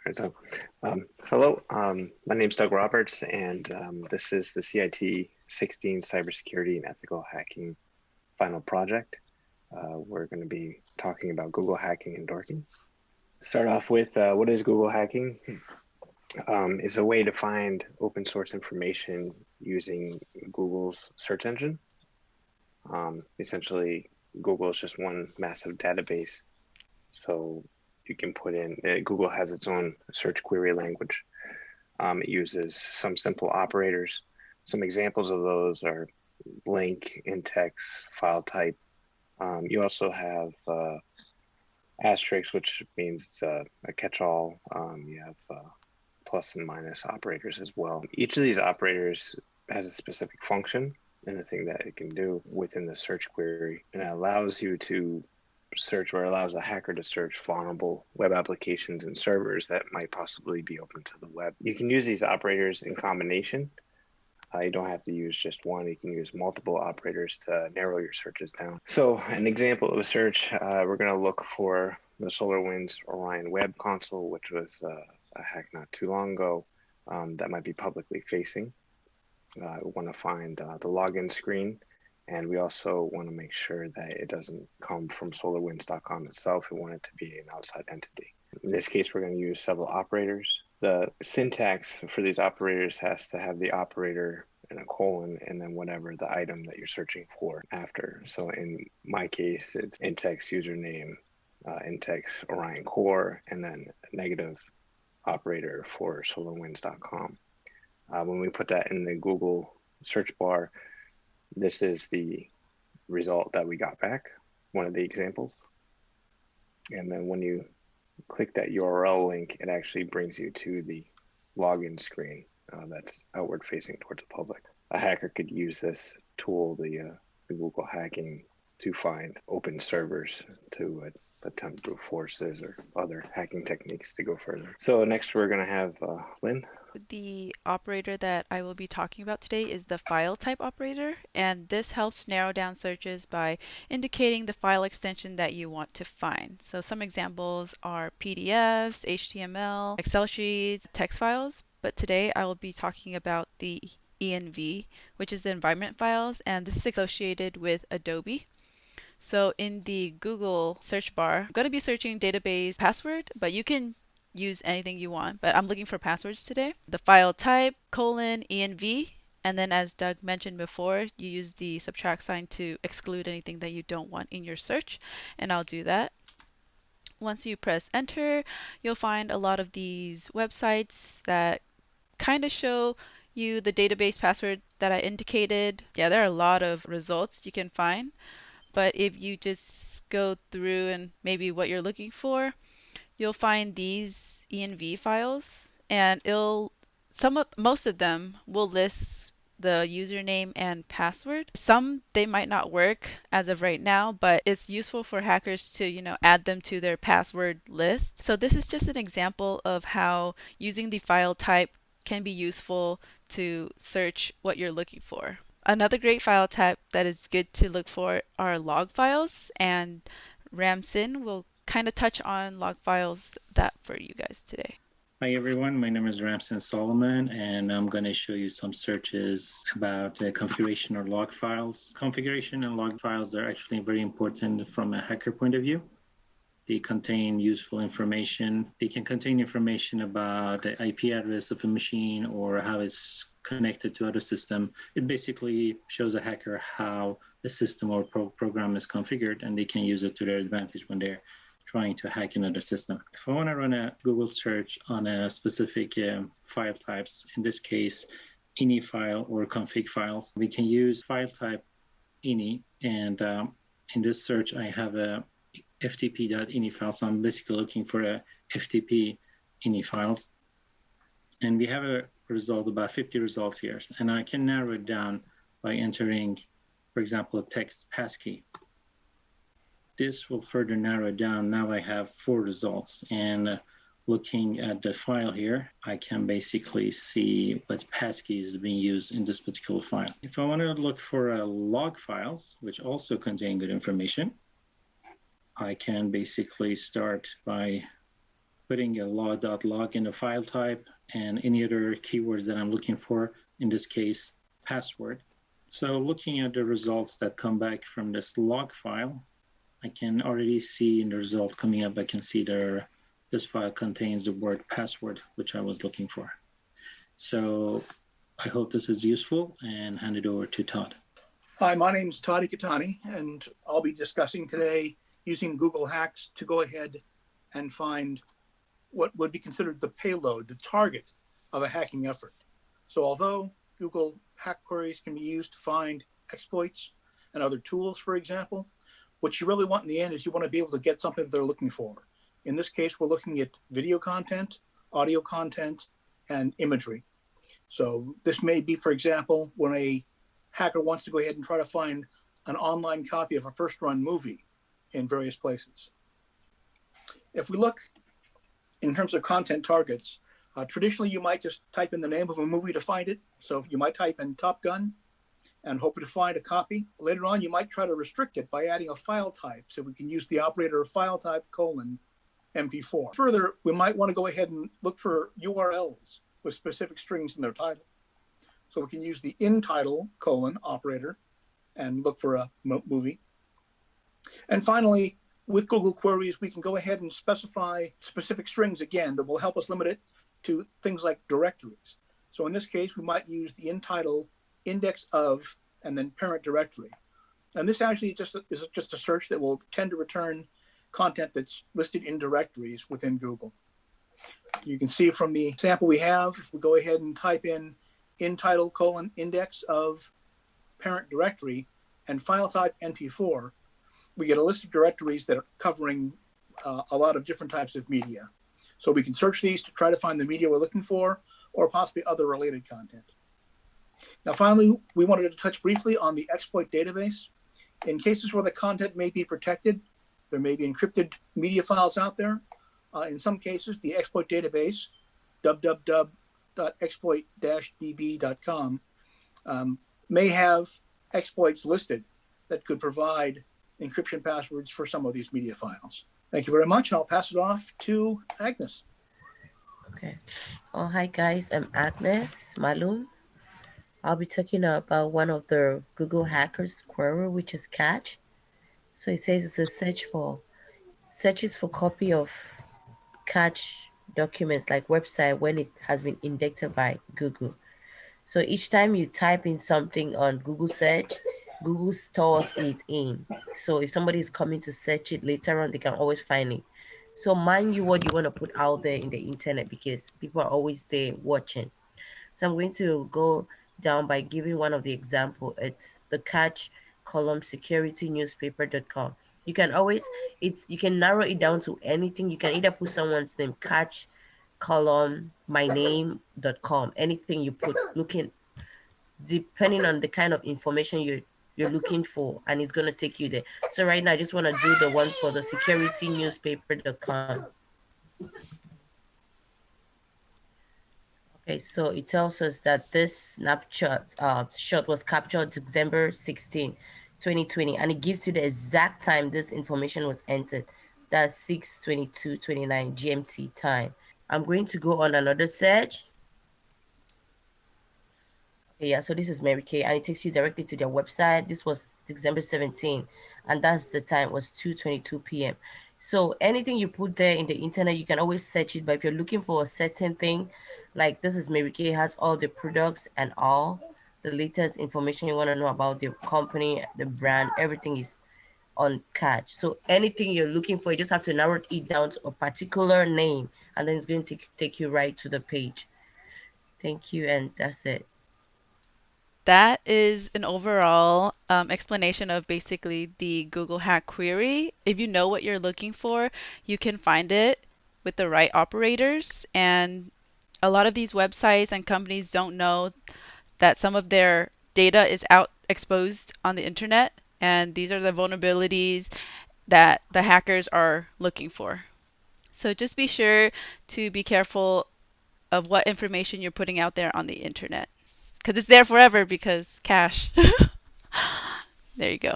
Right, so, hello, my name's Doug Roberts, and this is the CIT 16 Cybersecurity and Ethical Hacking final project. We're going to be talking about Google hacking and Dorking. Start off with what is Google hacking? It's a way to find open source information using Google's search engine. Essentially, Google is just one massive database. So you can put in, Google has its own search query language. It uses some simple operators. Some examples of those are link, index, file type. You also have asterisk, which means it's a catch-all. You have plus and minus operators as well. Each of these operators has a specific function and a thing that it can do within the search query, and it allows you to search, or allows a hacker to search vulnerable web applications and servers that might possibly be open to the web. You can use these operators in combination. You don't have to use just one. You can use multiple operators to narrow your searches down. So an example of a search, we're going to look for the SolarWinds Orion Web Console, which was a hack not too long ago that might be publicly facing. We want to find the login screen, and we also want to make sure that it doesn't come from solarwinds.com itself. We want it to be an outside entity. In this case, we're going to use several operators. The syntax for these operators has to have the operator and a colon, and then whatever the item that you're searching for after. So in my case, it's index username, index Orion Core, and then a negative operator for solarwinds.com. When we put that in the Google search bar, this is the result that we got back, one of the examples. And then when you click that URL link, it actually brings you to the login screen that's outward facing towards the public. A hacker could use this tool, the Google hacking, to find open servers to attempt brute forces or other hacking techniques to go further. So next we're going to have Lynn. The operator that I will be talking about today is the file type operator, and this helps narrow down searches by indicating the file extension that you want to find. So some examples are PDFs, HTML, Excel sheets, text files, but today I will be talking about the ENV, which is the environment files, and this is associated with Adobe. So in the Google search bar, I'm going to be searching database password, but you can use anything you want, but I'm looking for passwords today. The file type, :env, and then as Doug mentioned before, you use the subtract sign to exclude anything that you don't want in your search, and I'll do that. Once you press enter, you'll find a lot of these websites that kind of show you the database password that I indicated. Yeah, there are a lot of results you can find. But if you just go through and maybe what you're looking for, you'll find these env files, and most of them will list the username and password. Some they might not work as of right now, but it's useful for hackers to, add them to their password list. So this is just an example of how using the file type can be useful to search what you're looking for. Another great file type that is good to look for are log files, and Ramsin will kind of touch on log files that for you guys today. Hi everyone, my name is Ramsin Solomon, and I'm going to show you some searches about configuration or log files. Configuration and log files are actually very important from a hacker point of view. They contain useful information. They can contain information about the IP address of a machine or how it's connected to other system. It basically shows a hacker how the system or program is configured, and they can use it to their advantage when they're trying to hack another system. If I want to run a Google search on a specific file types, in this case, ini file or config files, we can use file type ini, and in this search, I have a ftp.ini file. So I'm basically looking for a ftp ini files. And we have a result, about 50 results here. And I can narrow it down by entering, for example, a text passkey. This will further narrow it down. Now I have 4 results. And looking at the file here, I can basically see what passkey is being used in this particular file. If I want to look for log files, which also contain good information, I can basically start by putting a log.log in the file type, and any other keywords that I'm looking for, in this case, password. So looking at the results that come back from this log file, I can already see in the result coming up, I can see this file contains the word password, which I was looking for. So I hope this is useful, and hand it over to Todd. Hi, my name is Todd Ikitani, and I'll be discussing today using Google Hacks to go ahead and find what would be considered the payload, the target of a hacking effort. So although Google hack queries can be used to find exploits and other tools, for example, what you really want in the end is you want to be able to get something that they're looking for. In this case, we're looking at video content, audio content, and imagery. So this may be, for example, when a hacker wants to go ahead and try to find an online copy of a first-run movie in various places. If we look in terms of content targets, traditionally you might just type in the name of a movie to find it. So you might type in Top Gun and hope to find a copy. Later on, you might try to restrict it by adding a file type. So we can use the operator file type : MP4. Further, we might want to go ahead and look for URLs with specific strings in their title. So we can use the InTitle : operator and look for a movie. And finally, with Google queries, we can go ahead and specify specific strings again that will help us limit it to things like directories. So in this case, we might use the InTitle index of and then parent directory. And this actually is just a search that will tend to return content that's listed in directories within Google. You can see from the sample we have, if we go ahead and type in InTitle : index of parent directory and file type MP4, we get a list of directories that are covering a lot of different types of media. So we can search these to try to find the media we're looking for, or possibly other related content. Now, finally, we wanted to touch briefly on the exploit database. In cases where the content may be protected, there may be encrypted media files out there. In some cases, the exploit database, www.exploit-db.com, may have exploits listed that could provide encryption passwords for some of these media files. Thank you very much, and I'll pass it off to Agnes. Okay. Oh, hi guys, I'm Agnes Malum. I'll be talking about one of the Google hackers query, which is catch. So it says it's a searches for copy of catch documents like website when it has been indexed by Google. So each time you type in something on Google search, Google stores it in. So if somebody is coming to search it later on, they can always find it. So mind you what you want to put out there in the internet, because people are always there watching. So I'm going to go down by giving one of the example. It's the catch column securitynewspaper.com. You can always you can narrow it down to anything. You can either put someone's name, catch column myname.com, anything you put, looking depending on the kind of information you're looking for, and it's going to take you there. So right now I just want to do the one for the securitynewspaper.com. Okay, so it tells us that this snapshot shot was captured December 16, 2020, and it gives you the exact time this information was entered. That's 6:22:29 GMT time. I'm going to go on another search. Okay, yeah, so this is Mary Kay, and it takes you directly to their website. This was December 17, and that's the time, was 2:22 p.m. So anything you put there in the internet, you can always search it. But if you're looking for a certain thing, like this is Mary Kay, has all the products and all the latest information you want to know about the company, the brand, everything is on catch. So anything you're looking for, you just have to narrow it down to a particular name, and then it's going to take you right to the page. Thank you, and that's it. That is an overall explanation of basically the Google hack query. If you know what you're looking for, you can find it with the right operators. And a lot of these websites and companies don't know that some of their data is out exposed on the internet. And these are the vulnerabilities that the hackers are looking for. So just be sure to be careful of what information you're putting out there on the internet, because it's there forever, because cache. There you go.